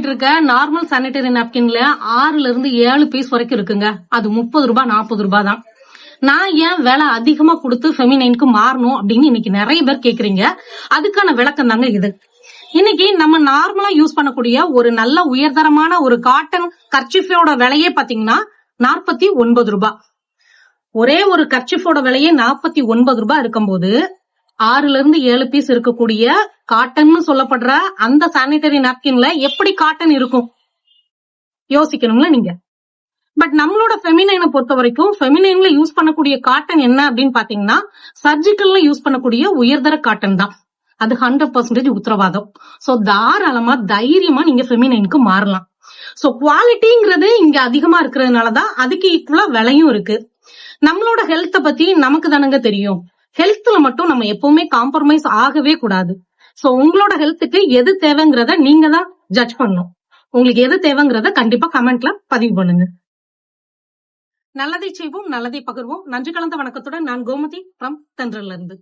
பண்ணிட்டு இருக்க normal sanitary நாப்கின்ல 6ல இருந்து 7 பீஸ் வரைக்கும் இருக்குங்க. அது 30 ரூபாய் 40 ரூபாய் தான். நான் ஏன் விலை அதிகமா கொடுத்து ஃபெமினைனுக்கு மாறணும் அப்படின்னு இன்னைக்கு நிறைய பேர் கேக்குறீங்க. அதுக்கான விளக்கம் தாங்க இது. இன்னைக்கு நம்ம நார்மலா யூஸ் பண்ணக்கூடிய ஒரு நல்ல உயர்தரமான ஒரு காட்டன் கர்ச்சிஃபோட விலையே பாத்தீங்கன்னா 49 ரூபாய். ஒரே ஒரு கர்ச்சிஃபோட விலையே 49 ரூபாய் இருக்கும்போது 6ல இருந்து 7 பீஸ் இருக்கக்கூடிய காட்டன் சொல்லப்படுற அந்த சானிட்டரி நாப்கின்ல எப்படி காட்டன் இருக்கும் யோசிக்கணும்ல நீங்க. பட் நம்மளோட ஃபெமினைனை பொறுத்த வரைக்கும் ஃபெமினைன்ல யூஸ் பண்ணக்கூடிய காட்டன் என்ன அப்படின்னு பாத்தீங்கன்னா சர்ஜிக்கல்ல யூஸ் பண்ணக்கூடிய உயர்தர காட்டன் தான். அது 100% உத்தரவாதம். சோ தாராளமா தைரியமா நீங்க ஃபெமினைனுக்கு மாறலாம். சோ குவாலிட்டிங்கிறது இங்க அதிகமா இருக்கிறதுனாலதான் அதுக்கு ஈக்குவலா விலையும் இருக்கு. நம்மளோட ஹெல்த்த பத்தி நமக்கு தானங்க தெரியும். ஹெல்த்ல மட்டும் நம்ம எப்பவுமே காம்ப்ரமைஸ் ஆகவே கூடாது. சோ உங்களோட ஹெல்த்துக்கு எது தேவைங்கிறத நீங்க தான் ஜட்ஜ் பண்ணணும். உங்களுக்கு எது தேவைங்கிறத கண்டிப்பா கமெண்ட்ல பதிவு பண்ணுங்க. நல்லதை செய்வோம், நல்லதை பகிர்வோம். நன்றி கலந்த வணக்கத்துடன் நான் கோமதி ஃப்ரம் தென்றல்ல இருந்து.